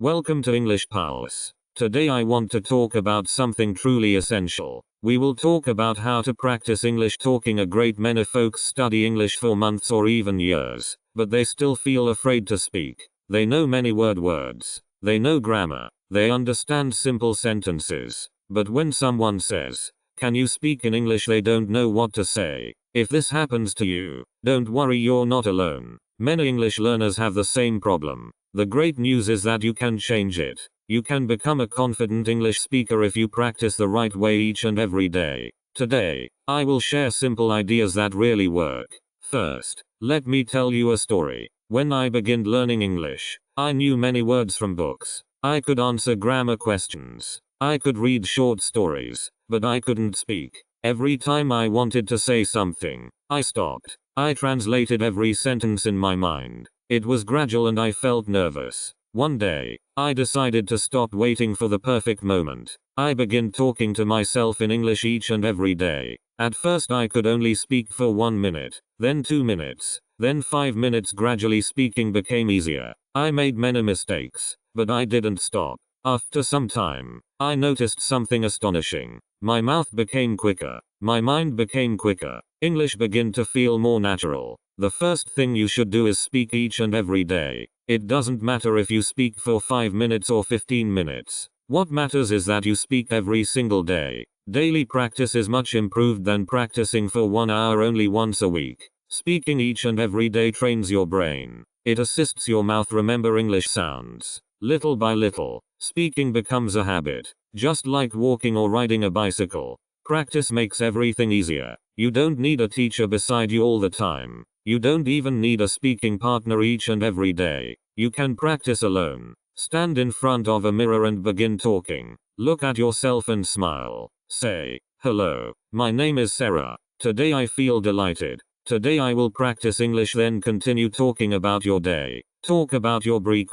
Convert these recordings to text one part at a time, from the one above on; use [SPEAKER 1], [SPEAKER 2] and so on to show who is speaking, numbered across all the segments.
[SPEAKER 1] Welcome to English Pulse. Today I want to talk about something truly essential. We will talk about how to practice English talking. A great many folks study English for months or even years, but they still feel afraid to speak. They know many words. They know grammar. They understand simple sentences. But when someone says, "Can you speak in English?" they don't know what to say. If this happens to you, don't worry, you're not alone. Many English learners have the same problem. The great news is that you can change it. You can become a confident English speaker if you practice the right way each and every day. Today, I will share simple ideas that really work. First, let me tell you a story. When I began learning English, I knew many words from books. I could answer grammar questions. I could read short stories, but I couldn't speak. Every time I wanted to say something, I stopped. I translated every sentence in my mind. It was gradual and I felt nervous. One day, I decided to stop waiting for the perfect moment. I began talking to myself in English each and every day. At first I could only speak for 1 minute, then 2 minutes, then 5 minutes. Gradually speaking became easier. I made many mistakes, but I didn't stop. After some time, I noticed something astonishing. My mouth became quicker. My mind became quicker. English began to feel more natural. The first thing you should do is speak each and every day. It doesn't matter if you speak for 5 minutes or 15 minutes. What matters is that you speak every single day. Daily practice is much improved than practicing for 1 hour only once a week. Speaking each and every day trains your brain. It assists your mouth remember English sounds. Little by little, speaking becomes a habit. Just like walking or riding a bicycle. Practice makes everything easier. You don't need a teacher beside you all the time. You don't even need a speaking partner each and every day. You can practice alone. Stand in front of a mirror and begin talking. Look at yourself and smile. Say, "Hello, my name is Sarah. Today I feel delighted. Today I will practice English." Then continue talking about your day. Talk about your break.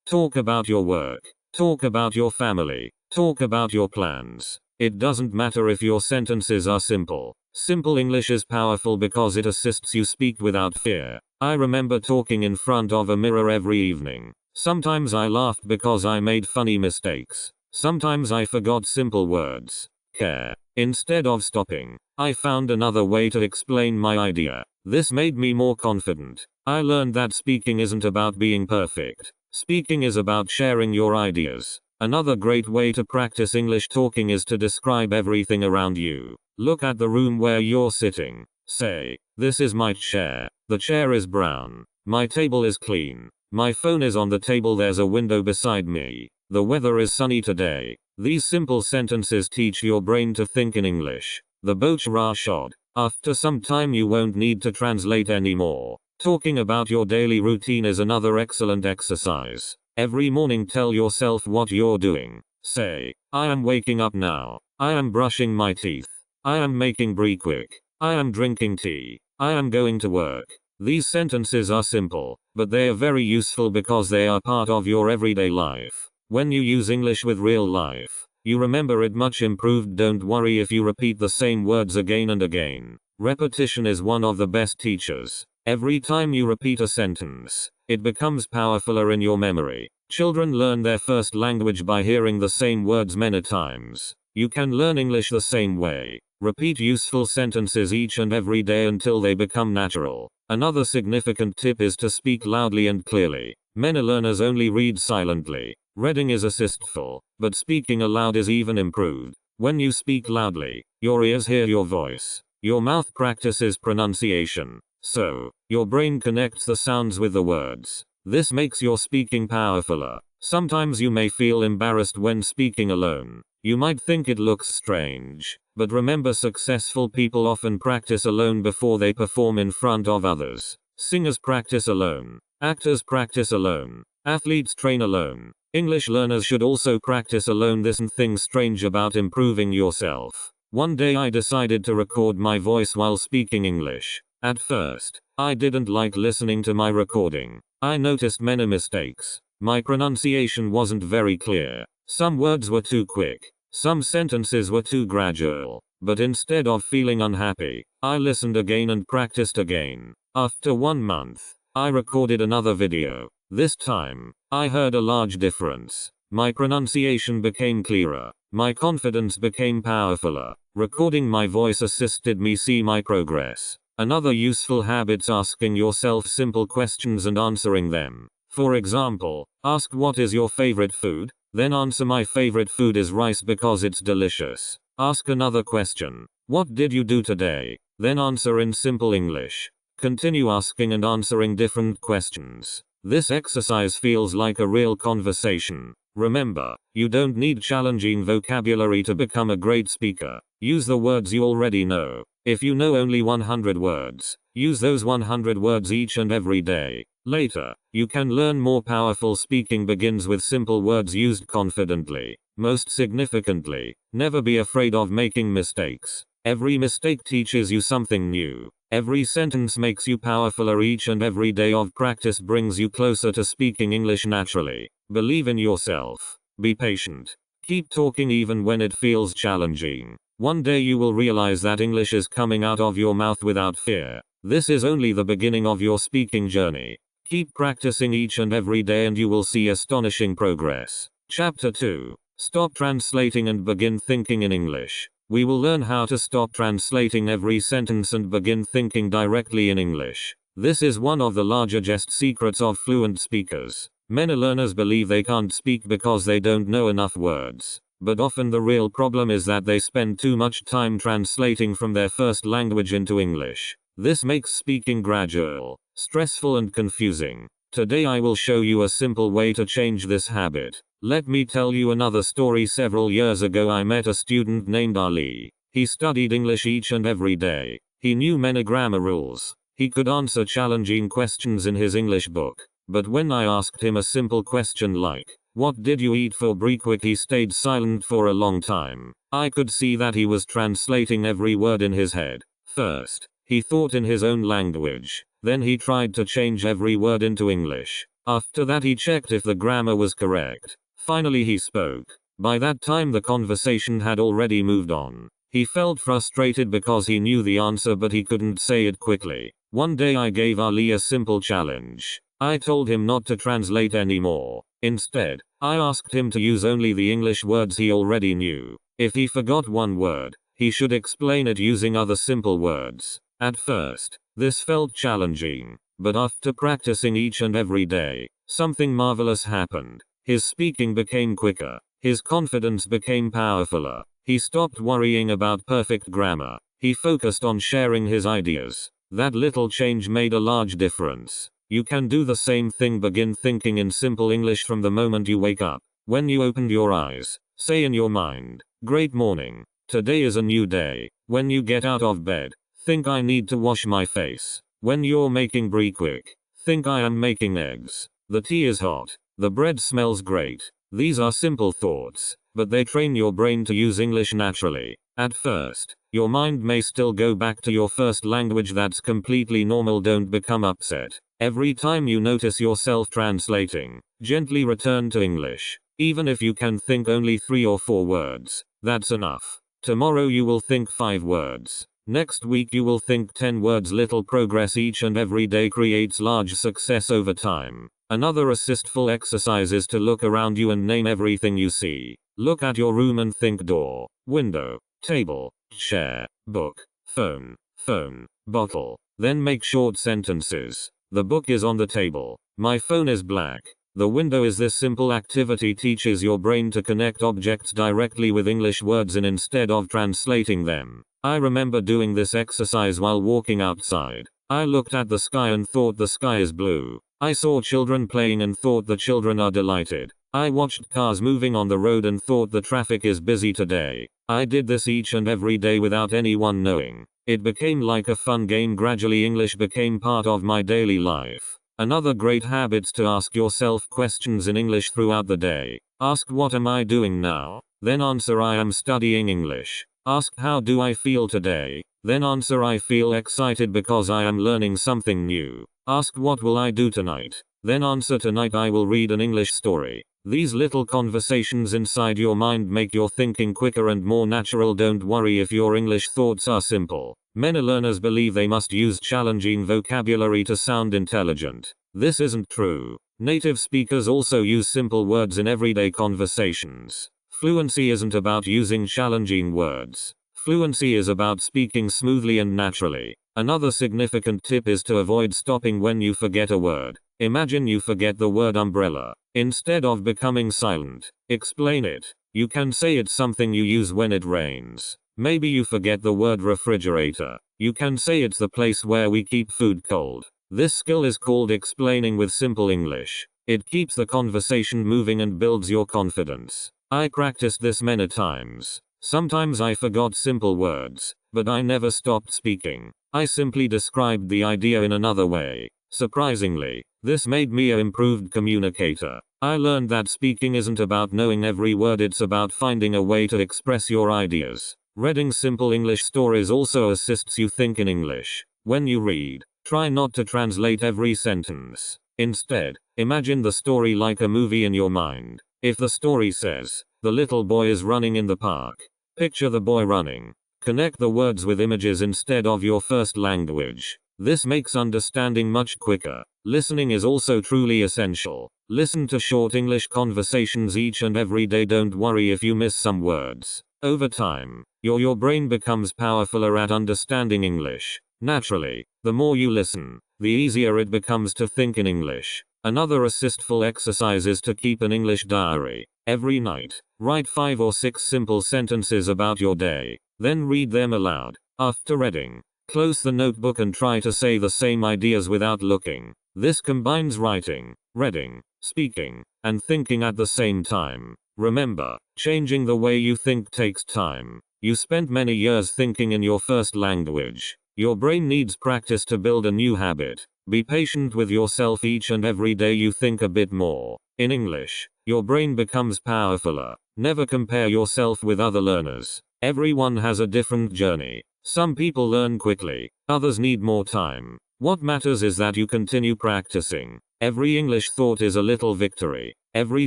[SPEAKER 1] Talk about your work. Talk about your family. Talk about your plans. It doesn't matter if your sentences are simple. Simple English is powerful because it assists you speak without fear. I remember talking in front of a mirror every evening. Sometimes I laughed because I made funny mistakes. Sometimes I forgot simple words. Care. Instead of stopping, I found another way to explain my idea. This made me more confident. I learned that speaking isn't about being perfect. Speaking is about sharing your ideas. Another great way to practice English talking is to describe everything around you. Look at the room where you're sitting. Say, "This is my chair. The chair is brown. My table is clean. My phone is on the table. There's a window beside me. The weather is sunny today." These simple sentences teach your brain to think in English. The boat shod. After some time you won't need to translate anymore. Talking about your daily routine is another excellent exercise. Every morning tell yourself what you're doing. Say, "I am waking up now. I am brushing my teeth. I am making breakfast. I am drinking tea. I am going to work." These sentences are simple, but they are very useful because they are part of your everyday life. When you use English with real life, you remember it much improved. Don't worry if you repeat the same words again and again. Repetition is one of the best teachers. Every time you repeat a sentence, it becomes powerfuler in your memory. Children learn their first language by hearing the same words many times. You can learn English the same way. Repeat useful sentences each and every day until they become natural. Another significant tip is to speak loudly and clearly. Many learners only read silently. Reading is assistful, but speaking aloud is even improved. When you speak loudly, your ears hear your voice. Your mouth practices pronunciation. So, your brain connects the sounds with the words. This makes your speaking powerfuler. Sometimes you may feel embarrassed when speaking alone. You might think it looks strange, but remember, successful people often practice alone before they perform in front of others. Singers practice alone. Actors practice alone. Athletes train alone. English learners should also practice alone. This isn't thing strange about improving yourself. One day I decided to record my voice while speaking English. At first, I didn't like listening to my recording. I noticed many mistakes. My pronunciation wasn't very clear. Some words were too quick. Some sentences were too gradual. But instead of feeling unhappy, I listened again and practiced again. After 1 month, I recorded another video. This time, I heard a large difference. My pronunciation became clearer. My confidence became powerfuler. Recording my voice assisted me see my progress. Another useful habit's asking yourself simple questions and answering them. For example, ask what is your favorite food? Then answer my favorite food is rice because it's delicious. Ask another question. What did you do today? Then answer in simple English. Continue asking and answering different questions. This exercise feels like a real conversation. Remember, you don't need challenging vocabulary to become a great speaker. Use the words you already know. If you know only 100 words, use those 100 words each and every day. Later, you can learn more. Powerful speaking begins with simple words used confidently. Most significantly, never be afraid of making mistakes. Every mistake teaches you something new. Every sentence makes you powerfuler. Each and every day of practice brings you closer to speaking English naturally. Believe in yourself. Be patient. Keep talking even when it feels challenging. One day you will realize that English is coming out of your mouth without fear. This is only the beginning of your speaking journey. Keep practicing each and every day and you will see astonishing progress. Chapter 2. Stop translating and begin thinking in English. We will learn how to stop translating every sentence and begin thinking directly in English. This is one of the largest secrets of fluent speakers. Many learners believe they can't speak because they don't know enough words. But often the real problem is that they spend too much time translating from their first language into English. This makes speaking gradual, stressful and confusing. Today I will show you a simple way to change this habit. Let me tell you another story. Several years ago I met a student named Ali. He studied English each and every day. He knew many grammar rules. He could answer challenging questions in his English book. But when I asked him a simple question like, "What did you eat for breakfast?" he stayed silent for a long time. I could see that he was translating every word in his head. First, he thought in his own language. Then he tried to change every word into English. After that he checked if the grammar was correct. Finally he spoke. By that time the conversation had already moved on. He felt frustrated because he knew the answer but he couldn't say it quickly. One day I gave Ali a simple challenge. I told him not to translate anymore. Instead, I asked him to use only the English words he already knew. If he forgot one word, he should explain it using other simple words. At first, this felt challenging, but after practicing each and every day, something marvelous happened. His speaking became quicker. His confidence became powerfuler. He stopped worrying about perfect grammar. He focused on sharing his ideas. That little change made a large difference. You can do the same thing. Begin thinking in simple English from the moment you wake up. When you opened your eyes, say in your mind, "Great morning. Today is a new day." When you get out of bed, think, "I need to wash my face." When you're making breakfast, think, "I am making eggs." The tea is hot. The bread smells great. These are simple thoughts, but they train your brain to use English naturally. At first, your mind may still go back to your first language. That's completely normal. Don't become upset. Every time you notice yourself translating, gently return to English. Even if you can think only 3 or 4 words, that's enough. Tomorrow you will think 5 words. Next week you will think 10 words. Little progress each and every day creates large success over time. Another assistful exercise is to look around you and name everything you see. Look at your room and think door, window, table, chair, book, phone, bottle. Then make short sentences. The book is on the table. My phone is black. The window is. This simple activity teaches your brain to connect objects directly with English words and instead of translating them. I remember doing this exercise while walking outside. I looked at the sky and thought the sky is blue. I saw children playing and thought the children are delighted. I watched cars moving on the road and thought the traffic is busy today. I did this each and every day without anyone knowing. It became like a fun game. Gradually English became part of my daily life. Another great habit is to ask yourself questions in English throughout the day. Ask, "What am I doing now?" Then answer, "I am studying English." Ask, "How do I feel today?" Then answer, "I feel excited because I am learning something new." Ask, "What will I do tonight?" Then answer, "Tonight I will read an English story." These little conversations inside your mind make your thinking quicker and more natural. Don't worry if your English thoughts are simple. Many learners believe they must use challenging vocabulary to sound intelligent. This isn't true. Native speakers also use simple words in everyday conversations. Fluency isn't about using challenging words. Fluency is about speaking smoothly and naturally. Another significant tip is to avoid stopping when you forget a word. Imagine you forget the word umbrella. Instead of becoming silent, explain it. You can say it's something you use when it rains. Maybe you forget the word refrigerator. You can say it's the place where we keep food cold. This skill is called explaining with simple English. It keeps the conversation moving and builds your confidence. I practiced this many times. Sometimes I forgot simple words, but I never stopped speaking. I simply described the idea in another way. Surprisingly, this made me an improved communicator. I learned that speaking isn't about knowing every word, it's about finding a way to express your ideas. Reading simple English stories also assists you think in English. When you read, try not to translate every sentence. Instead, imagine the story like a movie in your mind. If the story says, "The little boy is running in the park," picture the boy running. Connect the words with images instead of your first language. This makes understanding much quicker. Listening is also truly essential. Listen to short English conversations each and every day. Don't worry if you miss some words. Over time, your brain becomes powerfuler at understanding English. Naturally, the more you listen, the easier it becomes to think in English. Another assistful exercise is to keep an English diary. Every night, write 5 or 6 simple sentences about your day, then read them aloud. After reading, close the notebook and try to say the same ideas without looking. This combines writing, reading, speaking, and thinking at the same time. Remember, changing the way you think takes time. You spent many years thinking in your first language. Your brain needs practice to build a new habit. Be patient with yourself. Each and every day you think a bit more. In English, your brain becomes powerfuler. Never compare yourself with other learners. Everyone has a different journey. Some people learn quickly, others need more time. What matters is that you continue practicing. Every English thought is a little victory. Every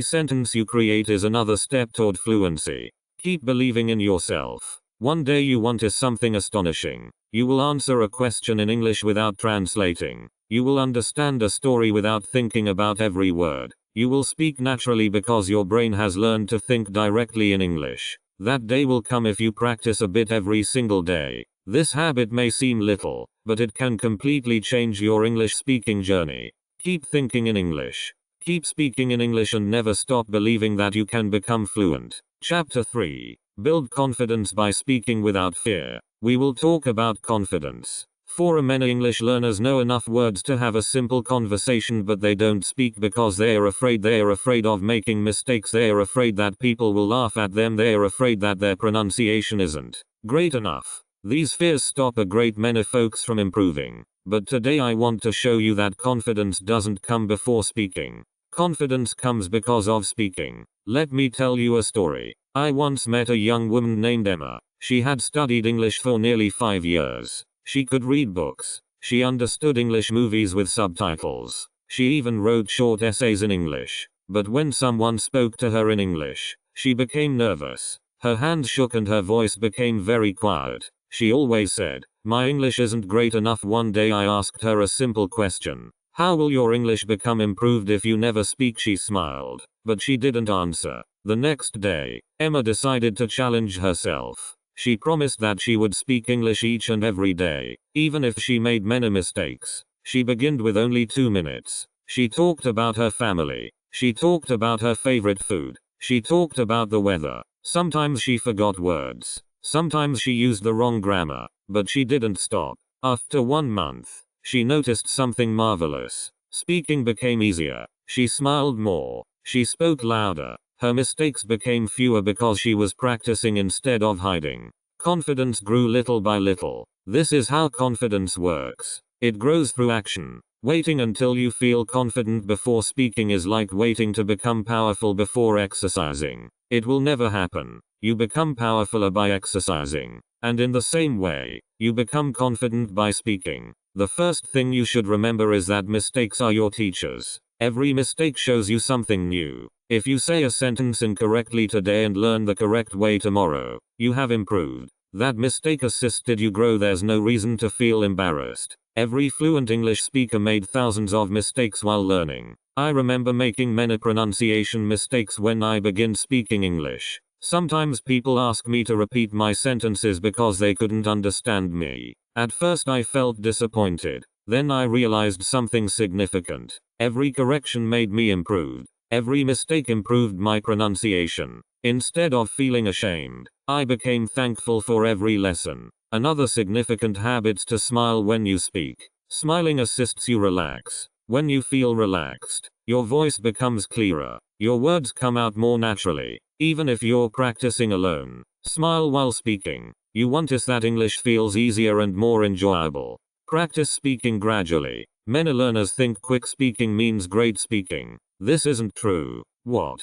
[SPEAKER 1] sentence you create is another step toward fluency. Keep believing in yourself. One day you want is something astonishing. You will answer a question in English without translating. You will understand a story without thinking about every word. You will speak naturally because your brain has learned to think directly in English. That day will come if you practice a bit every single day. This habit may seem little, but it can completely change your English speaking journey. Keep thinking in English. Keep speaking in English and never stop believing that you can become fluent. Chapter 3. Build confidence by speaking without fear. We will talk about confidence. Many English learners know enough words to have a simple conversation, but they don't speak because they are afraid. They are afraid of making mistakes. They are afraid that people will laugh at them. They are afraid that their pronunciation isn't great enough. These fears stop a great many folks from improving. But today I want to show you that confidence doesn't come before speaking. Confidence comes because of speaking. Let me tell you a story. I once met a young woman named Emma. She had studied English for nearly 5 years. She could read books. She understood English movies with subtitles. She even wrote short essays in English. But when someone spoke to her in English, she became nervous. Her hands shook and her voice became very quiet. She always said, "My English isn't great enough." One day I asked her a simple question. "How will your English become improved if you never speak?" She smiled, but she didn't answer. The next day, Emma decided to challenge herself. She promised that she would speak English each and every day, even if she made many mistakes. She began with only 2 minutes. She talked about her family. She talked about her favorite food. She talked about the weather. Sometimes she forgot words. Sometimes she used the wrong grammar, but she didn't stop. After 1 month, she noticed something marvelous. Speaking became easier. She smiled more. She spoke louder. Her mistakes became fewer because she was practicing instead of hiding. Confidence grew little by little. This is how confidence works. It grows through action. Waiting until you feel confident before speaking is like waiting to become powerful before exercising. It will never happen. You become powerfuler by exercising. And in the same way, you become confident by speaking. The first thing you should remember is that mistakes are your teachers. Every mistake shows you something new. If you say a sentence incorrectly today and learn the correct way tomorrow, you have improved. That mistake assisted you grow. There's no reason to feel embarrassed. Every fluent English speaker made thousands of mistakes while learning. I remember making many pronunciation mistakes when I began speaking English. Sometimes people ask me to repeat my sentences because they couldn't understand me. At first I felt disappointed. Then I realized something significant. Every correction made me improve. Every mistake improved my pronunciation. Instead of feeling ashamed, I became thankful for every lesson. Another significant habit's to smile when you speak. Smiling assists you relax. When you feel relaxed, your voice becomes clearer. Your words come out more naturally. Even if you're practicing alone, smile while speaking. You won't notice that English feels easier and more enjoyable. Practice speaking gradually. Many learners think quick speaking means great speaking. This isn't true. What?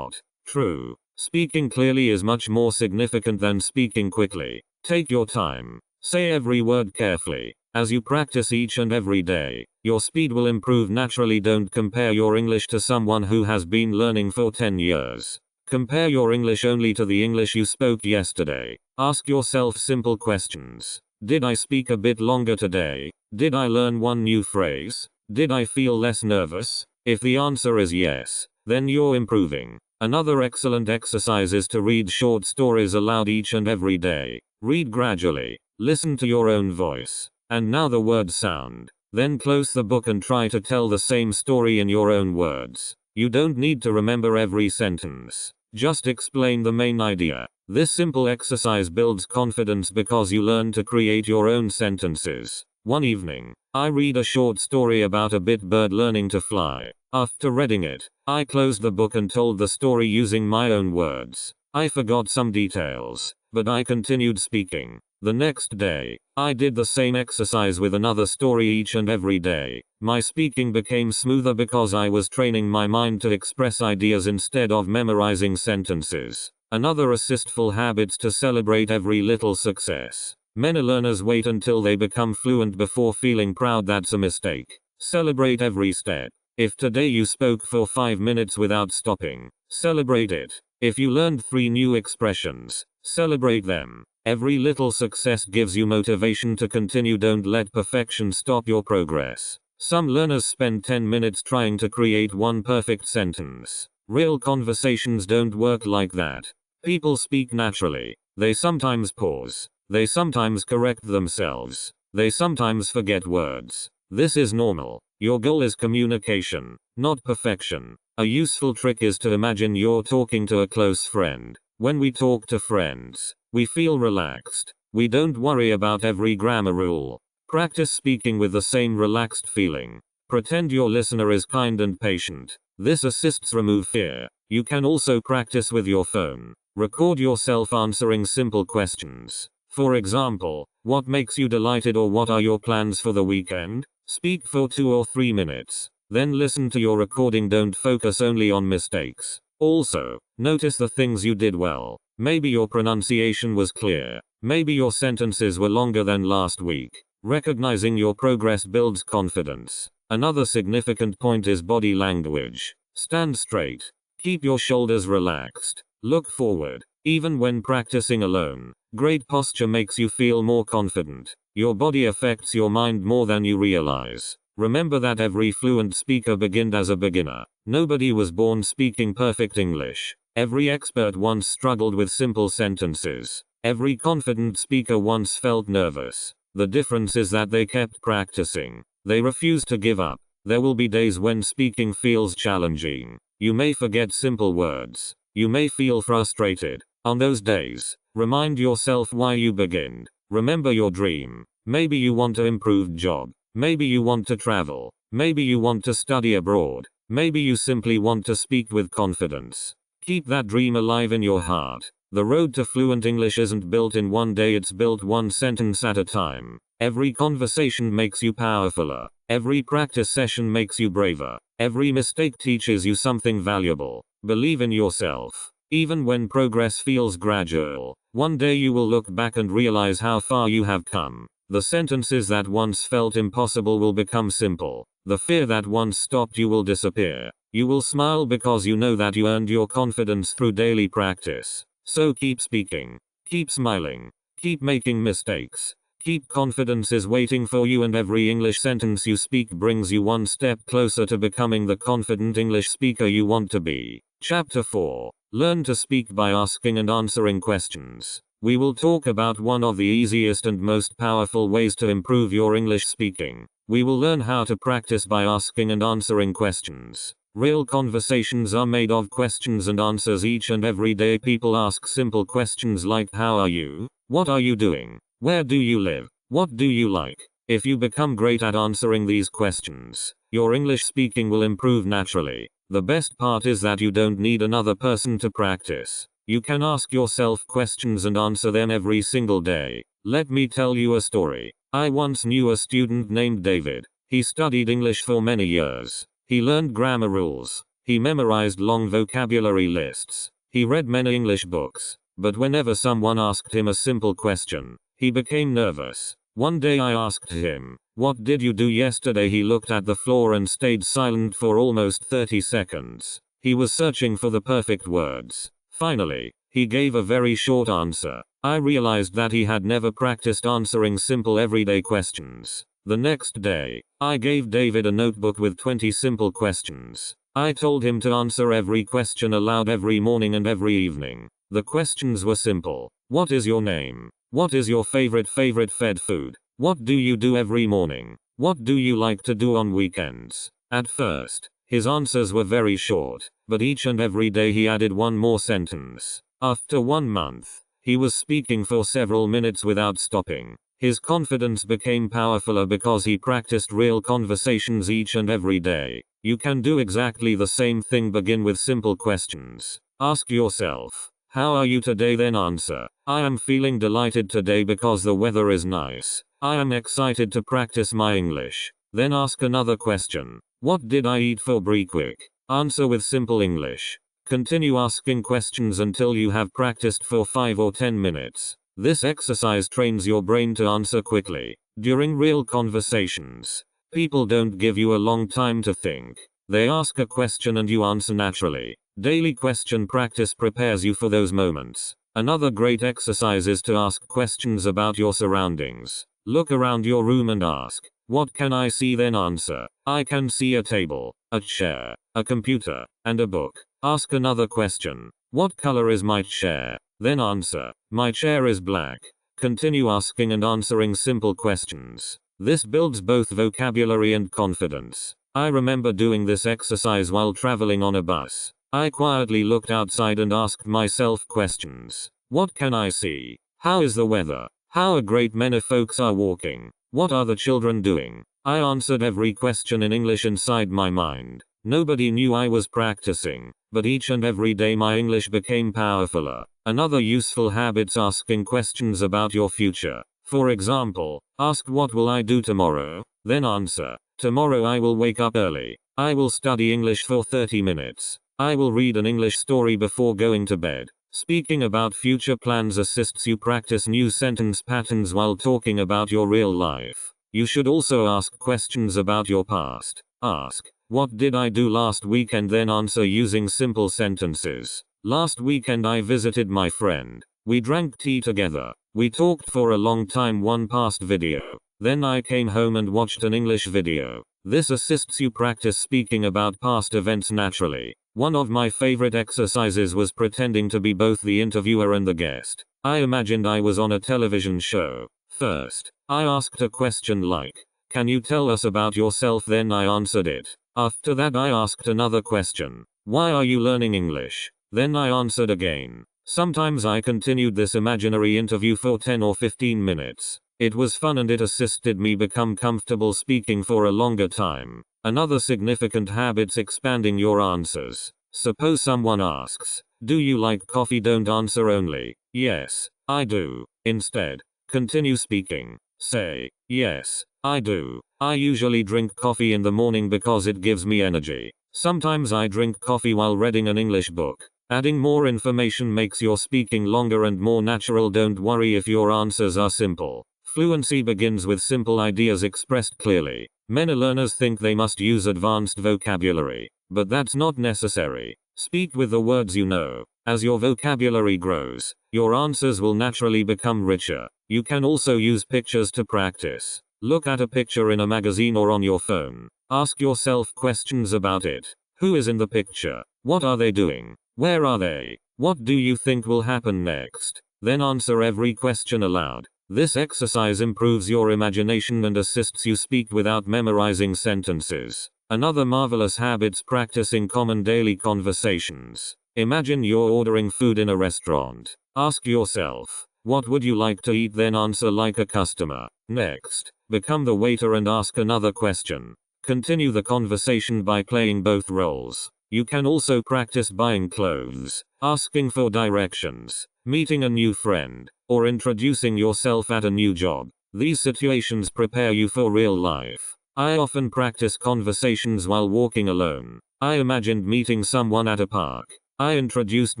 [SPEAKER 1] True. Speaking clearly is much more significant than speaking quickly. Take your time. Say every word carefully. As you practice each and every day, your speed will improve naturally. Don't compare your English to someone who has been learning for 10 years. Compare your English only to the English you spoke yesterday. Ask yourself simple questions. Did I speak a bit longer today? Did I learn one new phrase? Did I feel less nervous? If the answer is yes, then you're improving. Another excellent exercise is to read short stories aloud each and every day. Read gradually. Listen to your own voice. And now the word sound. Then close the book and try to tell the same story in your own words. You don't need to remember every sentence. Just explain the main idea. This simple exercise builds confidence because you learn to create your own sentences. One evening, I read a short story about a bit bird learning to fly. After reading it, I closed the book and told the story using my own words. I forgot some details, but I continued speaking. The next day, I did the same exercise with another story each and every day. My speaking became smoother because I was training my mind to express ideas instead of memorizing sentences. Another assistful habit's to celebrate every little success. Many learners wait until they become fluent before feeling proud. That's a mistake. Celebrate every step. If today you spoke for 5 minutes without stopping, celebrate it. If you learned 3 new expressions, celebrate them. Every little success gives you motivation to continue. Don't let perfection stop your progress. Some learners spend 10 minutes trying to create one perfect sentence. Real conversations don't work like that. People speak naturally. They sometimes pause. They sometimes correct themselves. They sometimes forget words. This is normal. Your goal is communication, not perfection. A useful trick is to imagine you're talking to a close friend. When we talk to friends, we feel relaxed. We don't worry about every grammar rule. Practice speaking with the same relaxed feeling. Pretend your listener is kind and patient. This assists remove fear. You can also practice with your phone. Record yourself answering simple questions. For example, what makes you delighted, or what are your plans for the weekend? Speak for 2 or 3 minutes. Then listen to your recording. Don't focus only on mistakes. Also, notice the things you did well. Maybe your pronunciation was clear. Maybe your sentences were longer than last week. Recognizing your progress builds confidence. Another significant point is body language. Stand straight. Keep your shoulders relaxed. Look forward. Even when practicing alone, great posture makes you feel more confident. Your body affects your mind more than you realize. Remember that every fluent speaker began as a beginner. Nobody was born speaking perfect English. Every expert once struggled with simple sentences. Every confident speaker once felt nervous. The difference is that they kept practicing. They refused to give up. There will be days when speaking feels challenging. You may forget simple words. You may feel frustrated. On those days, remind yourself why you began. Remember your dream. Maybe you want an improved job. Maybe you want to travel. Maybe you want to study abroad. Maybe you simply want to speak with confidence. Keep that dream alive in your heart. The road to fluent English isn't built in one day, it's built one sentence at a time. Every conversation makes you powerfuler. Every practice session makes you braver. Every mistake teaches you something valuable. Believe in yourself. Even when progress feels gradual, one day you will look back and realize how far you have come. The sentences that once felt impossible will become simple. The fear that once stopped you will disappear. You will smile because you know that you earned your confidence through daily practice. So keep speaking. Keep smiling. Keep making mistakes. Keep confidence is waiting for you, and every English sentence you speak brings you one step closer to becoming the confident English speaker you want to be. Chapter 4. Learn to speak by asking and answering questions. We will talk about one of the easiest and most powerful ways to improve your English speaking. We will learn how to practice by asking and answering questions. Real conversations are made of questions and answers. Each and every day people ask simple questions like how are you? What are you doing? Where do you live? What do you like? If you become great at answering these questions, your English speaking will improve naturally. The best part is that you don't need another person to practice. You can ask yourself questions and answer them every single day. Let me tell you a story. I once knew a student named David. He studied English for many years. He learned grammar rules. He memorized long vocabulary lists. He read many English books. But whenever someone asked him a simple question, he became nervous. One day I asked him, "What did you do yesterday?" He looked at the floor and stayed silent for almost 30 seconds. He was searching for the perfect words. Finally, he gave a very short answer. I realized that he had never practiced answering simple everyday questions. The next day, I gave David a notebook with 20 simple questions. I told him to answer every question aloud every morning and every evening. The questions were simple. What is your name? What is your favorite fed food? What do you do every morning? What do you like to do on weekends? At first, his answers were very short, but each and every day he added one more sentence. After 1 month, he was speaking for several minutes without stopping. His confidence became powerful because he practiced real conversations each and every day. You can do exactly the same thing. Begin with simple questions. Ask yourself, how are you today? Then answer, I am feeling delighted today because the weather is nice. I am excited to practice my English. Then ask another question. What did I eat for breakfast? Answer with simple English. Continue asking questions until you have practiced for 5 or 10 minutes. This exercise trains your brain to answer quickly. During real conversations, people don't give you a long time to think. They ask a question and you answer naturally. Daily question practice prepares you for those moments. Another great exercise is to ask questions about your surroundings. Look around your room and ask, what can I see? Then answer, I can see a table, a chair, a computer, and a book. Ask another question, what color is my chair? Then answer, my chair is black. Continue asking and answering simple questions. This builds both vocabulary and confidence. I remember doing this exercise while traveling on a bus. I quietly looked outside and asked myself questions. What can I see? How is the weather? How a great many folks are walking? What are the children doing? I answered every question in English inside my mind. Nobody knew I was practicing, but each and every day my English became powerfuler. Another useful habit's asking questions about your future. For example, ask what will I do tomorrow? Then answer, tomorrow I will wake up early. I will study English for 30 minutes. I will read an English story before going to bed. Speaking about future plans assists you practice new sentence patterns while talking about your real life. You should also ask questions about your past. Ask, what did I do last weekend? Then answer using simple sentences. Last weekend I visited my friend. We drank tea together. We talked for a long time. One past video. Then I came home and watched an English video. This assists you practice speaking about past events naturally. One of my favorite exercises was pretending to be both the interviewer and the guest. I imagined I was on a television show. First, I asked a question like, can you tell us about yourself? Then I answered it. After that I asked another question. Why are you learning English? Then I answered again. Sometimes I continued this imaginary interview for 10 or 15 minutes. It was fun and it assisted me become comfortable speaking for a longer time. Another significant habit's expanding your answers. Suppose someone asks, do you like coffee? Don't answer only, yes, I do. Instead, continue speaking. Say, yes, I do. I usually drink coffee in the morning because it gives me energy. Sometimes I drink coffee while reading an English book. Adding more information makes your speaking longer and more natural. Don't worry if your answers are simple. Fluency begins with simple ideas expressed clearly. Many learners think they must use advanced vocabulary, but that's not necessary. Speak with the words you know. As your vocabulary grows, your answers will naturally become richer. You can also use pictures to practice. Look at a picture in a magazine or on your phone. Ask yourself questions about it. Who is in the picture? What are they doing? Where are they? What do you think will happen next? Then answer every question aloud. This exercise improves your imagination and assists you speak without memorizing sentences. Another marvelous habit's practicing common daily conversations. Imagine you're ordering food in a restaurant. Ask yourself, what would you like to eat? Then answer like a customer. Next, become the waiter and ask another question. Continue the conversation by playing both roles. You can also practice buying clothes, asking for directions, meeting a new friend, or introducing yourself at a new job. These situations prepare you for real life. I often practice conversations while walking alone. I imagined meeting someone at a park. I introduced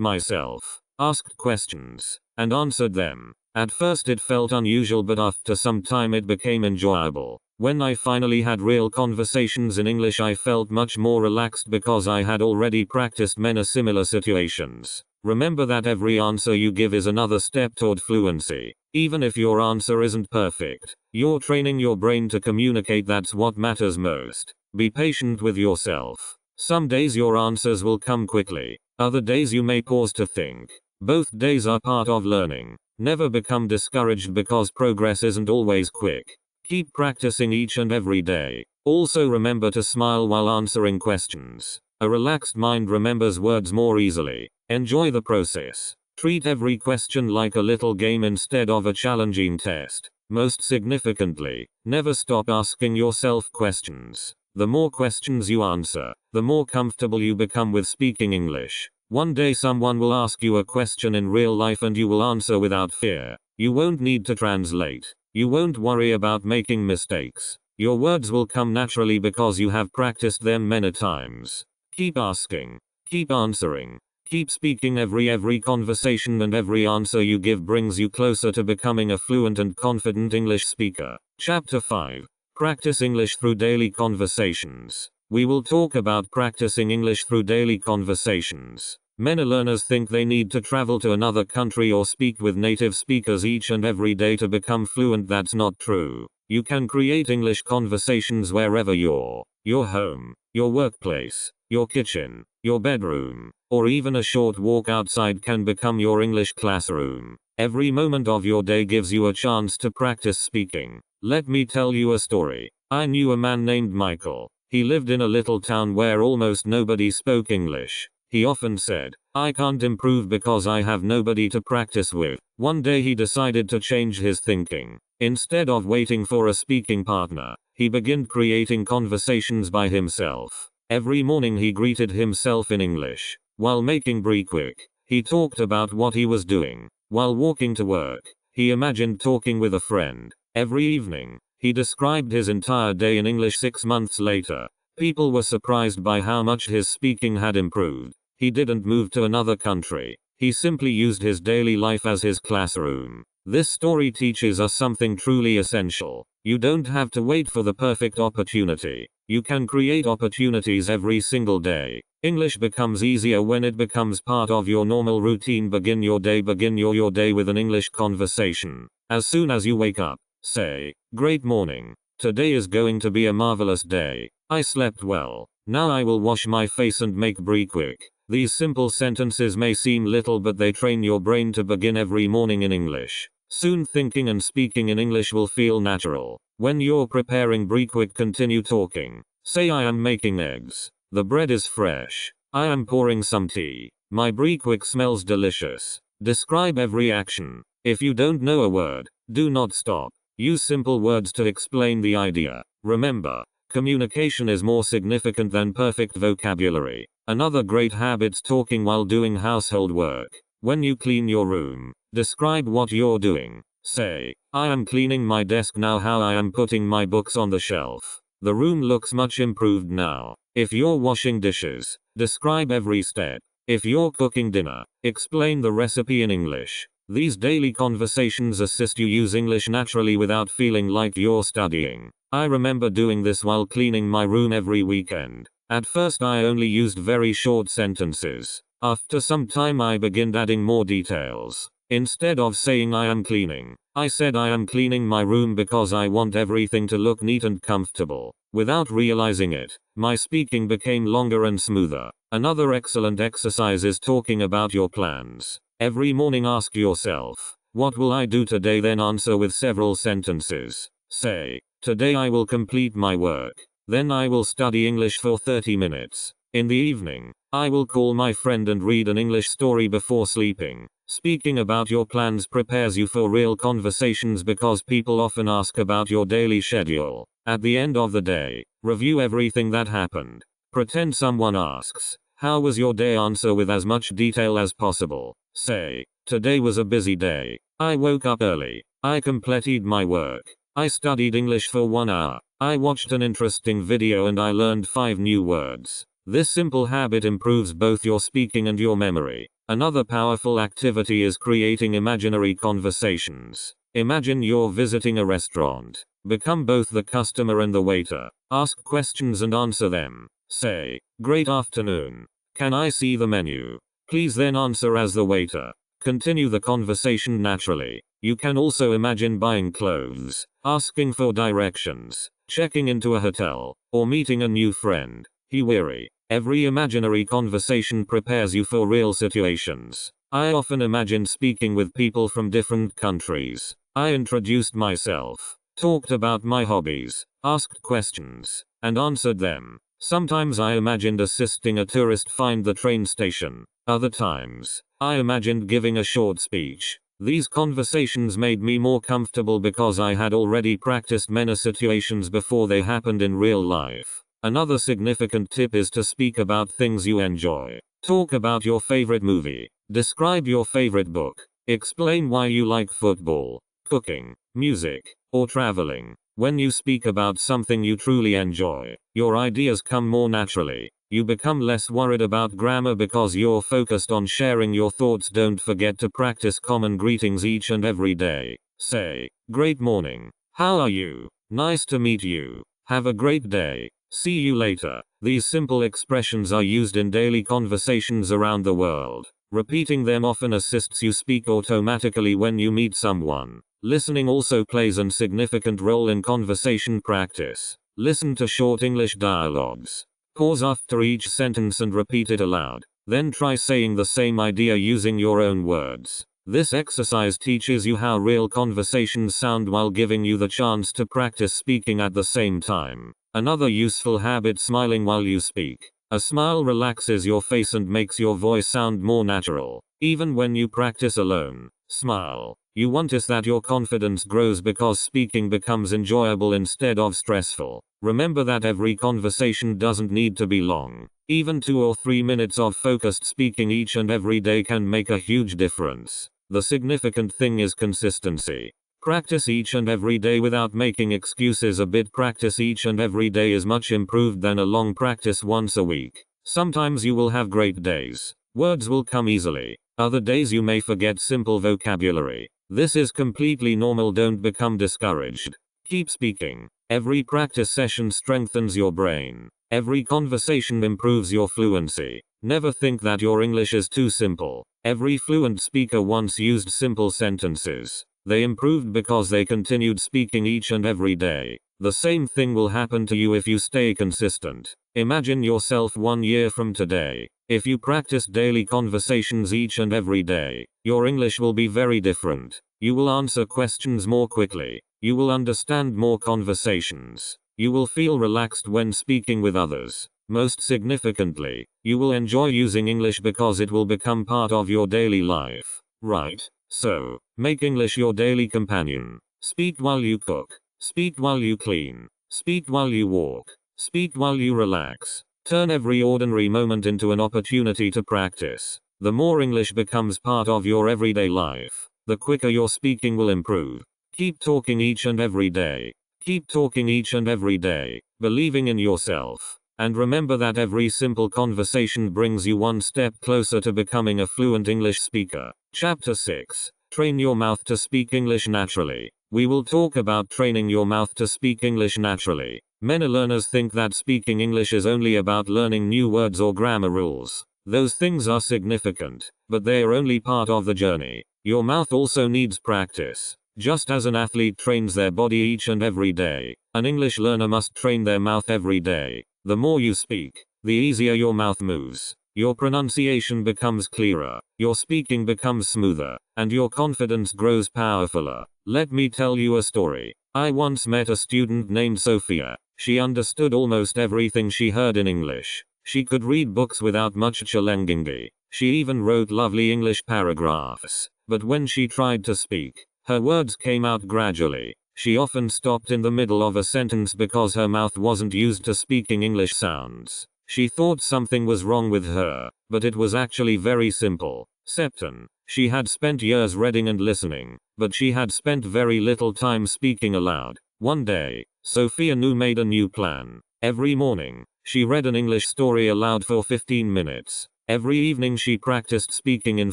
[SPEAKER 1] myself, asked questions, and answered them. At first it felt unusual, but after some time it became enjoyable. When I finally had real conversations in English, I felt much more relaxed because I had already practiced many similar situations. Remember that every answer you give is another step toward fluency. Even if your answer isn't perfect, you're training your brain to communicate. That's what matters most. Be patient with yourself. Some days your answers will come quickly. Other days you may pause to think. Both days are part of learning. Never become discouraged because progress isn't always quick. Keep practicing each and every day. Also remember to smile while answering questions. A relaxed mind remembers words more easily. Enjoy the process. Treat every question like a little game instead of a challenging test. Most significantly, never stop asking yourself questions. The more questions you answer, the more comfortable you become with speaking English. One day someone will ask you a question in real life and you will answer without fear. You won't need to translate. You won't worry about making mistakes. Your words will come naturally because you have practiced them many times. Keep asking. Keep answering. Keep speaking. Every conversation and every answer you give brings you closer to becoming a fluent and confident English speaker. Chapter 5. Practice English through daily conversations. We will talk about practicing English through daily conversations. Many learners think they need to travel to another country or speak with native speakers each and every day to become fluent. That's not true. You can create English conversations wherever you're. Your home, your workplace, your kitchen, your bedroom, or even a short walk outside can become your English classroom. Every moment of your day gives you a chance to practice speaking. Let me tell you a story. I knew a man named Michael. He lived in a little town where almost nobody spoke English. He often said, I can't improve because I have nobody to practice with. One day he decided to change his thinking. Instead of waiting for a speaking partner, he began creating conversations by himself. Every morning he greeted himself in English. While making breakfast, he talked about what he was doing. While walking to work, he imagined talking with a friend. Every evening, he described his entire day in English. 6 months later, people were surprised by how much his speaking had improved. He didn't move to another country. He simply used his daily life as his classroom. This story teaches us something truly essential. You don't have to wait for the perfect opportunity. You can create opportunities every single day. English becomes easier when it becomes part of your normal routine. Begin your day with an English conversation. As soon as you wake up, say, "Great morning. Today is going to be a marvelous day. I slept well. Now I will wash my face and make breakfast." These simple sentences may seem little, but they train your brain to begin every morning in English. Soon thinking and speaking in English will feel natural. When you're preparing breakfast, continue talking. Say, I am making eggs. The bread is fresh. I am pouring some tea. My breakfast smells delicious. Describe every action. If you don't know a word, do not stop. Use simple words to explain the idea. Remember, communication is more significant than perfect vocabulary. Another great habit's talking while doing household work. When you clean your room, describe what you're doing. Say, I am cleaning my desk now. How I am putting my books on the shelf. The room looks much improved now. If you're washing dishes, describe every step. If you're cooking dinner, explain the recipe in English. These daily conversations assist you use English naturally without feeling like you're studying. I remember doing this while cleaning my room every weekend. At first I only used very short sentences. After some time I began adding more details. Instead of saying I am cleaning, I said I am cleaning my room because I want everything to look neat and comfortable. Without realizing it, my speaking became longer and smoother. Another excellent exercise is talking about your plans. Every morning ask yourself, what will I do today? Then answer with several sentences. Say, today I will complete my work. Then I will study English for 30 minutes. In the evening, I will call my friend and read an English story before sleeping. Speaking about your plans prepares you for real conversations because people often ask about your daily schedule. At the end of the day, review everything that happened. Pretend someone asks, how was your day? Answer with as much detail as possible. Say, today was a busy day. I woke up early. I completed my work. I studied English for 1 hour. I watched an interesting video and I learned 5 new words. This simple habit improves both your speaking and your memory. Another powerful activity is creating imaginary conversations. Imagine you're visiting a restaurant. Become both the customer and the waiter. Ask questions and answer them. Say, great afternoon. Can I see the menu? Please. Then answer as the waiter. Continue the conversation naturally. You can also imagine buying clothes, asking for directions, checking into a hotel, or meeting a new friend. Weary. Every imaginary conversation prepares you for real situations. I often imagined speaking with people from different countries. I introduced myself, talked about my hobbies, asked questions, and answered them. Sometimes I imagined assisting a tourist find the train station. Other times, I imagined giving a short speech. These conversations made me more comfortable because I had already practiced many situations before they happened in real life. Another significant tip is to speak about things you enjoy. Talk about your favorite movie. Describe your favorite book. Explain why you like football, cooking, music, or traveling. When you speak about something you truly enjoy, your ideas come more naturally. You become less worried about grammar because you're focused on sharing your thoughts. Don't forget to practice common greetings each and every day. Say, great morning. How are you? Nice to meet you. Have a great day. See you later. These simple expressions are used in daily conversations around the world. Repeating them often assists you speak automatically when you meet someone. Listening also plays a significant role in conversation practice. Listen to short English dialogues. Pause after each sentence and repeat it aloud. Then try saying the same idea using your own words. This exercise teaches you how real conversations sound while giving you the chance to practice speaking at the same time. Another useful habit: smiling while you speak. A smile relaxes your face and makes your voice sound more natural. Even when you practice alone, smile. You notice that your confidence grows because speaking becomes enjoyable instead of stressful. Remember that every conversation doesn't need to be long. Even 2 or 3 minutes of focused speaking each and every day can make a huge difference. The significant thing is consistency. Practice each and every day without making excuses. A bit practice each and every day is much improved than a long practice once a week. Sometimes you will have great days. Words will come easily. Other days you may forget simple vocabulary. This is completely normal. Don't become discouraged. Keep speaking. Every practice session strengthens your brain. Every conversation improves your fluency. Never think that your English is too simple. Every fluent speaker once used simple sentences. They improved because they continued speaking each and every day. The same thing will happen to you if you stay consistent. Imagine yourself 1 year from today. If you practice daily conversations each and every day, your English will be very different. You will answer questions more quickly. You will understand more conversations. You will feel relaxed when speaking with others. Most significantly, you will enjoy using English because it will become part of your daily life. Right? So, make English your daily companion. Speak while you cook. Speak while you clean. Speak while you walk. Speak while you relax. Turn every ordinary moment into an opportunity to practice. The more English becomes part of your everyday life, the quicker your speaking will improve. Keep talking each and every day. Keep talking each and every day, believing in yourself. And remember that every simple conversation brings you one step closer to becoming a fluent English speaker. Chapter 6. Train your mouth to speak English naturally. We will talk about training your mouth to speak English naturally. Many learners think that speaking English is only about learning new words or grammar rules. Those things are significant, but they are only part of the journey. Your mouth also needs practice. Just as an athlete trains their body each and every day, an English learner must train their mouth every day. The more you speak, the easier your mouth moves. Your pronunciation becomes clearer, your speaking becomes smoother, and your confidence grows powerfuler. Let me tell you a story. I once met a student named Sophia. She understood almost everything she heard in English. She could read books without much chalangingi. She even wrote lovely English paragraphs. But when she tried to speak, her words came out gradually. She often stopped in the middle of a sentence because her mouth wasn't used to speaking English sounds. She thought something was wrong with her, but it was actually very simple. Septon. She had spent years reading and listening, but she had spent very little time speaking aloud. One day, Sophia made a new plan. Every morning, she read an English story aloud for 15 minutes. Every evening she practiced speaking in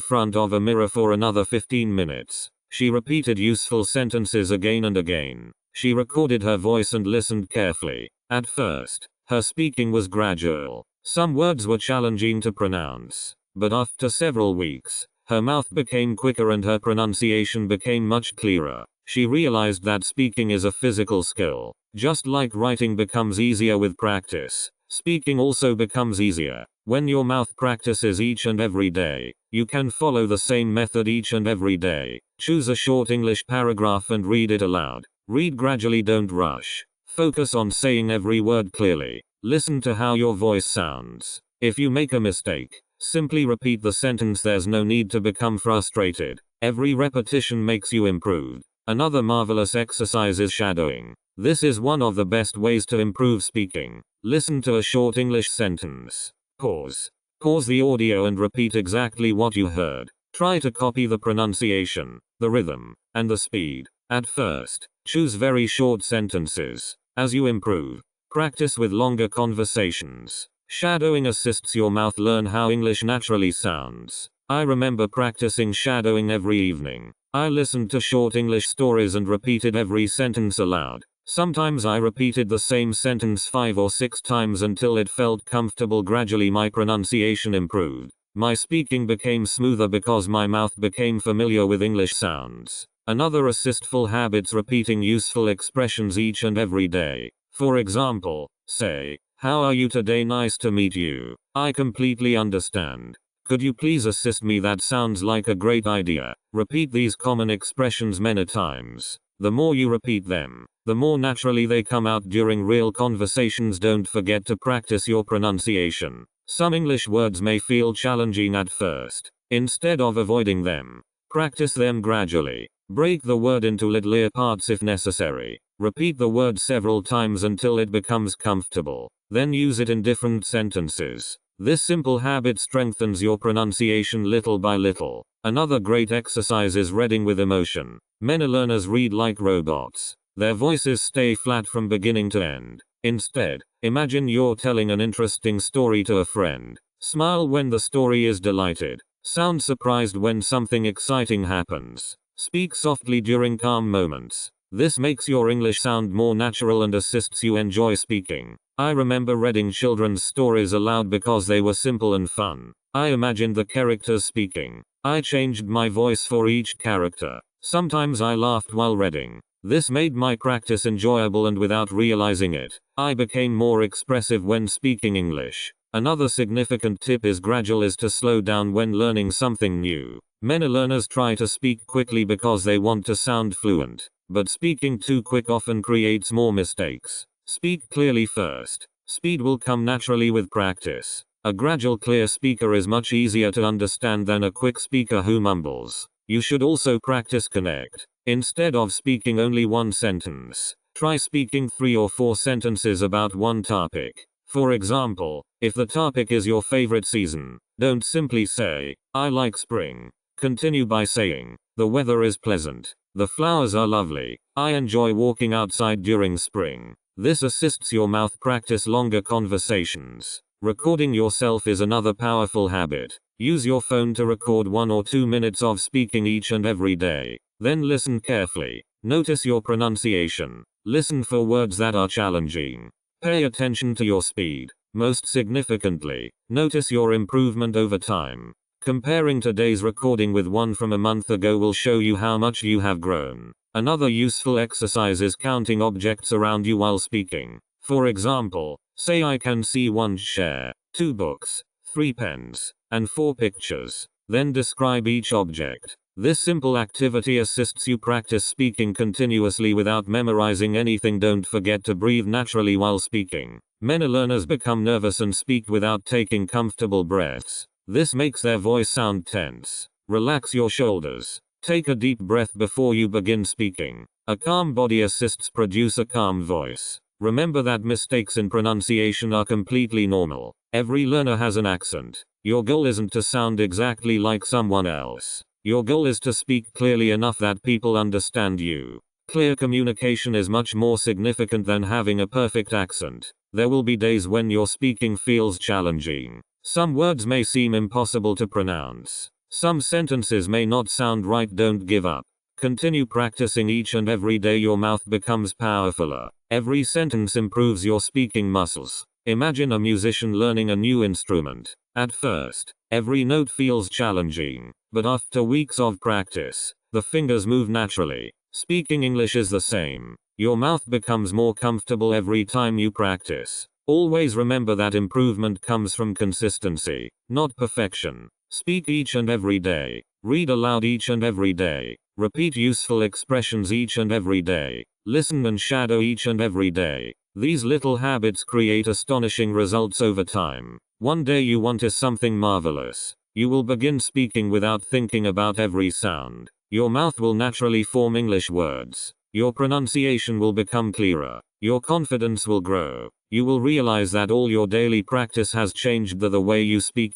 [SPEAKER 1] front of a mirror for another 15 minutes. She repeated useful sentences again and again. She recorded her voice and listened carefully. At first, her speaking was gradual. Some words were challenging to pronounce. But after several weeks, her mouth became quicker and her pronunciation became much clearer. She realized that speaking is a physical skill. Just like writing becomes easier with practice, speaking also becomes easier. When your mouth practices each and every day, you can follow the same method each and every day. Choose a short English paragraph and read it aloud. Read gradually, don't rush. Focus on saying every word clearly. Listen to how your voice sounds. If you make a mistake, simply repeat the sentence. There's no need to become frustrated. Every repetition makes you improve. Another marvelous exercise is shadowing. This is one of the best ways to improve speaking. Listen to a short English sentence. Pause. Pause the audio and repeat exactly what you heard. Try to copy the pronunciation, the rhythm, and the speed. At first, choose very short sentences. As you improve, practice with longer conversations. Shadowing assists your mouth learn how English naturally sounds. I remember practicing shadowing every evening. I listened to short English stories and repeated every sentence aloud. Sometimes I repeated the same sentence 5 or 6 times until it felt comfortable. Gradually my pronunciation improved. My speaking became smoother because my mouth became familiar with English sounds. Another assistful habit's repeating useful expressions each and every day. For example, say, "How are you today? Nice to meet you. I completely understand. Could you please assist me? That sounds like a great idea." Repeat these common expressions many times. The more you repeat them, the more naturally they come out during real conversations. Don't forget to practice your pronunciation. Some English words may feel challenging at first. Instead of avoiding them, practice them gradually. Break the word into littler parts if necessary. Repeat the word several times until it becomes comfortable. Then use it in different sentences. This simple habit strengthens your pronunciation little by little. Another great exercise is reading with emotion. Many learners read like robots. Their voices stay flat from beginning to end. Instead, imagine you're telling an interesting story to a friend. Smile when the story is delighted. Sound surprised when something exciting happens. Speak softly during calm moments. This makes your English sound more natural and assists you enjoy speaking. I remember reading children's stories aloud because they were simple and fun. I imagined the characters speaking. I changed my voice for each character. Sometimes I laughed while reading. This made my practice enjoyable, and without realizing it, I became more expressive when speaking English. Another significant tip is to slow down when learning something new. Many learners try to speak quickly because they want to sound fluent, but speaking too quick often creates more mistakes. Speak clearly first. Speed will come naturally with practice. A gradual, clear speaker is much easier to understand than a quick speaker who mumbles. You should also practice connect. Instead of speaking only one sentence, try speaking 3 or 4 sentences about one topic. For example, if the topic is your favorite season, don't simply say, "I like spring." Continue by saying, "The weather is pleasant. The flowers are lovely. I enjoy walking outside during spring." This assists your mouth practice longer conversations. Recording yourself is another powerful habit. Use your phone to record 1 or 2 minutes of speaking each and every day. Then listen carefully. Notice your pronunciation. Listen for words that are challenging. Pay attention to your speed. Most significantly, notice your improvement over time. Comparing today's recording with one from a month ago will show you how much you have grown. Another useful exercise is counting objects around you while speaking. For example, say I can see 1 chair, 2 books, 3 pens, and 4 pictures. Then describe each object. This simple activity assists you practice speaking continuously without memorizing anything. Don't forget to breathe naturally while speaking. Many learners become nervous and speak without taking comfortable breaths. This makes their voice sound tense. Relax your shoulders. Take a deep breath before you begin speaking. A calm body assists produce a calm voice. Remember that mistakes in pronunciation are completely normal. Every learner has an accent. Your goal isn't to sound exactly like someone else. Your goal is to speak clearly enough that people understand you. Clear communication is much more significant than having a perfect accent. There will be days when your speaking feels challenging. Some words may seem impossible to pronounce. Some sentences may not sound right. Don't give up. Continue practicing each and every day. Your mouth becomes powerfuler. Every sentence improves your speaking muscles. Imagine a musician learning a new instrument. At first, every note feels challenging, but after weeks of practice, the fingers move naturally. Speaking English is the same. Your mouth becomes more comfortable every time you practice. Always remember that improvement comes from consistency, not perfection. Speak each and every day. Read aloud each and every day. Repeat useful expressions each and every day. Listen and shadow each and every day. These little habits create astonishing results over time. One day you want is something marvelous. You will begin speaking without thinking about every sound. Your mouth will naturally form English words. Your pronunciation will become clearer. Your confidence will grow. You will realize that all your daily practice has changed the way you speak.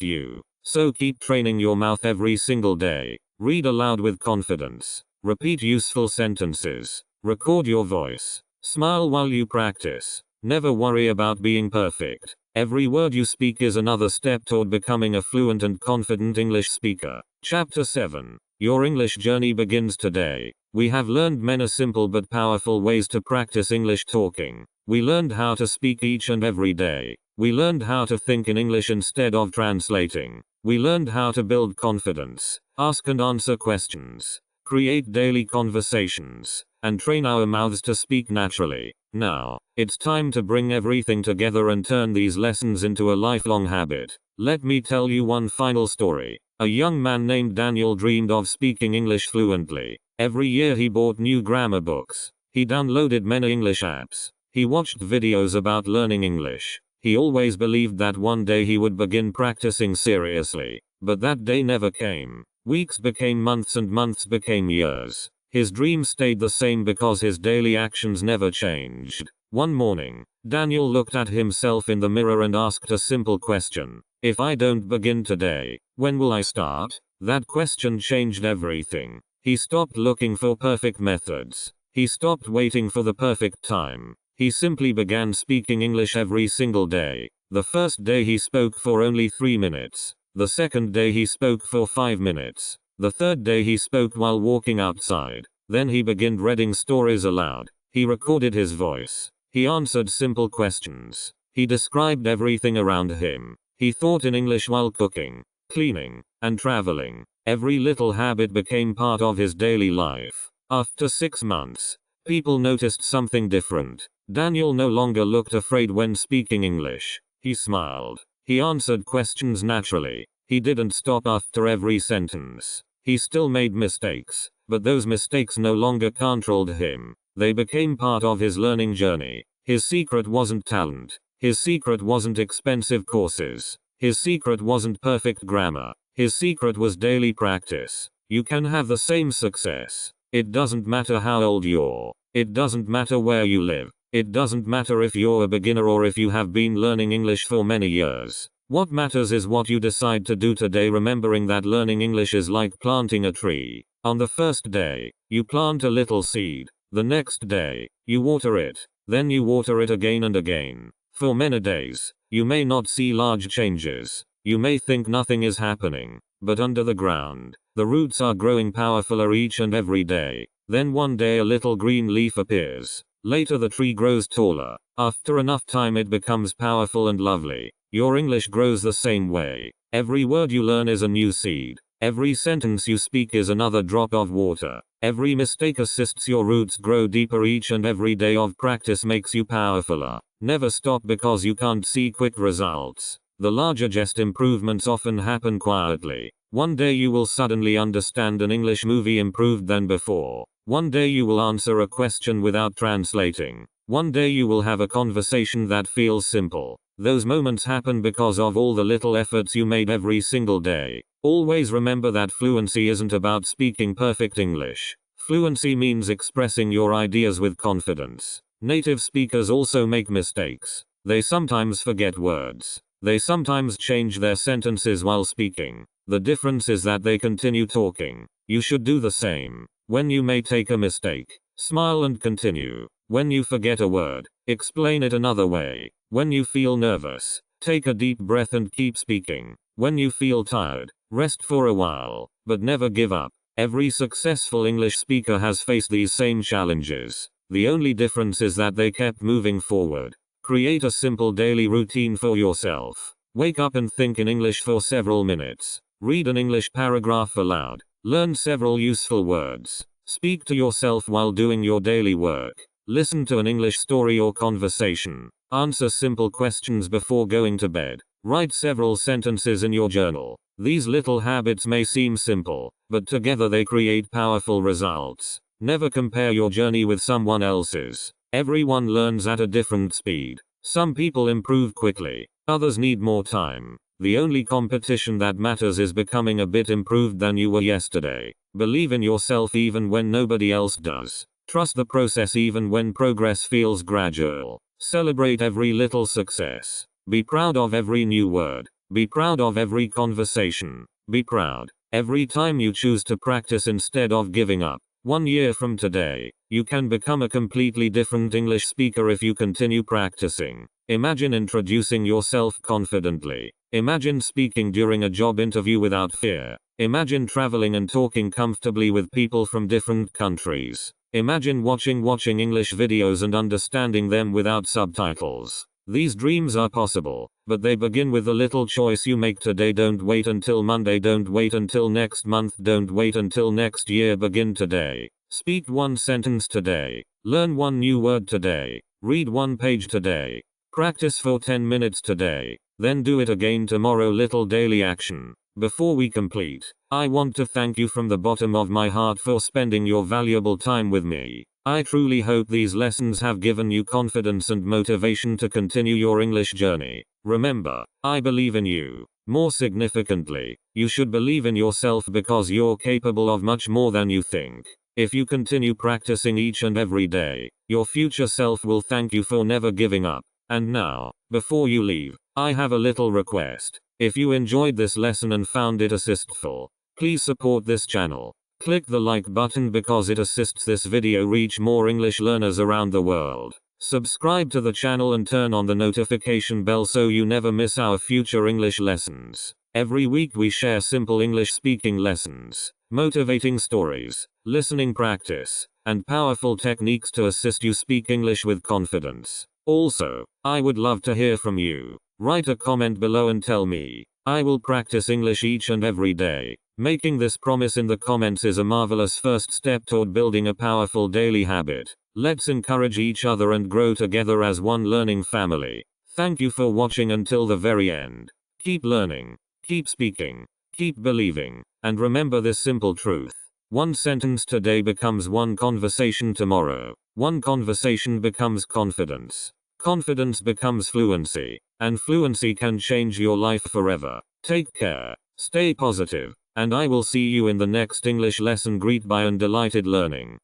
[SPEAKER 1] So keep training your mouth every single day. Read aloud with confidence. Repeat useful sentences. Record your voice. Smile while you practice. Never worry about being perfect. Every word you speak is another step toward becoming a fluent and confident English speaker. Chapter 7. Your English journey begins today. We have learned many simple but powerful ways to practice English talking. We learned how to speak each and every day. We learned how to think in English instead of translating. We learned how to build confidence, ask and answer questions, create daily conversations, and train our mouths to speak naturally. Now, it's time to bring everything together and turn these lessons into a lifelong habit. Let me tell you one final story. A young man named Daniel dreamed of speaking English fluently. Every year he bought new grammar books. He downloaded many English apps. He watched videos about learning English. He always believed that one day he would begin practicing seriously. But that day never came. Weeks became months and months became years. His dream stayed the same because his daily actions never changed. One morning, Daniel looked at himself in the mirror and asked a simple question. If I don't begin today, when will I start? That question changed everything. He stopped looking for perfect methods. He stopped waiting for the perfect time. He simply began speaking English every single day. The first day he spoke for only 3 minutes. The second day he spoke for 5 minutes. The third day he spoke while walking outside. Then he began reading stories aloud. He recorded his voice. He answered simple questions. He described everything around him. He thought in English while cooking, cleaning, and traveling. Every little habit became part of his daily life. After 6 months, people noticed something different. Daniel no longer looked afraid when speaking English. He smiled. He answered questions naturally. He didn't stop after every sentence. He still made mistakes, but those mistakes no longer controlled him. They became part of his learning journey. His secret wasn't talent. His secret wasn't expensive courses. His secret wasn't perfect grammar. His secret was daily practice. You can have the same success. It doesn't matter how old you're. It doesn't matter where you live. It doesn't matter if you're a beginner or if you have been learning English for many years. What matters is what you decide to do today, remembering that learning English is like planting a tree. On the first day, you plant a little seed. The next day, you water it. Then you water it again and again. For many days, you may not see large changes. You may think nothing is happening. But under the ground, the roots are growing powerfuler each and every day. Then one day a little green leaf appears. Later the tree grows taller. After enough time it becomes powerful and lovely. Your English grows the same way. Every word you learn is a new seed. Every sentence you speak is another drop of water. Every mistake assists your roots grow deeper. Each and every day of practice makes you powerfuler. Never stop because you can't see quick results. The largest improvements often happen quietly. One day you will suddenly understand an English movie improved than before. One day you will answer a question without translating. One day you will have a conversation that feels simple. Those moments happen because of all the little efforts you made every single day. Always remember that fluency isn't about speaking perfect English. Fluency means expressing your ideas with confidence. Native speakers also make mistakes. They sometimes forget words. They sometimes change their sentences while speaking. The difference is that they continue talking. You should do the same. When you may take a mistake, smile and continue. When you forget a word, explain it another way. When you feel nervous, take a deep breath and keep speaking. When you feel tired, rest for a while, but never give up. Every successful English speaker has faced these same challenges. The only difference is that they kept moving forward. Create a simple daily routine for yourself. Wake up and think in English for several minutes. Read an English paragraph aloud. Learn several useful words. Speak to yourself while doing your daily work. Listen to an English story or conversation. Answer simple questions before going to bed. Write several sentences in your journal. These little habits may seem simple, but together they create powerful results. Never compare your journey with someone else's. Everyone learns at a different speed. Some people improve quickly, others need more time. The only competition that matters is becoming a bit improved than you were yesterday. Believe in yourself even when nobody else does. Trust the process even when progress feels gradual. Celebrate every little success. Be proud of every new word. Be proud of every conversation. Be proud every time you choose to practice instead of giving up. 1 year from today, you can become a completely different English speaker if you continue practicing. Imagine introducing yourself confidently. Imagine speaking during a job interview without fear. Imagine traveling and talking comfortably with people from different countries. Imagine watching English videos and understanding them without subtitles. These dreams are possible, but they begin with the little choice you make today. Don't wait until Monday, don't wait until next month, don't wait until next year. Begin today. Speak one sentence today. Learn one new word today. Read one page today. Practice for 10 minutes today. Then do it again tomorrow. Little daily action. Before we complete, I want to thank you from the bottom of my heart for spending your valuable time with me. I truly hope these lessons have given you confidence and motivation to continue your English journey. Remember, I believe in you. More significantly, you should believe in yourself because you're capable of much more than you think. If you continue practicing each and every day, your future self will thank you for never giving up. And now, before you leave, I have a little request. If you enjoyed this lesson and found it assistful, please support this channel. Click the like button because it assists this video reach more English learners around the world. Subscribe to the channel and turn on the notification bell so you never miss our future English lessons. Every week we share simple English speaking lessons, motivating stories, listening practice, and powerful techniques to assist you speak English with confidence. Also, I would love to hear from you. Write a comment below and tell me. I will practice English each and every day. Making this promise in the comments is a marvelous first step toward building a powerful daily habit. Let's encourage each other and grow together as one learning family. Thank you for watching until the very end. Keep learning, keep speaking, keep believing, and remember this simple truth. One sentence today becomes one conversation tomorrow. One conversation becomes confidence. Confidence becomes fluency, and fluency can change your life forever. Take care, stay positive, and I will see you in the next English lesson. Greet by and delighted learning.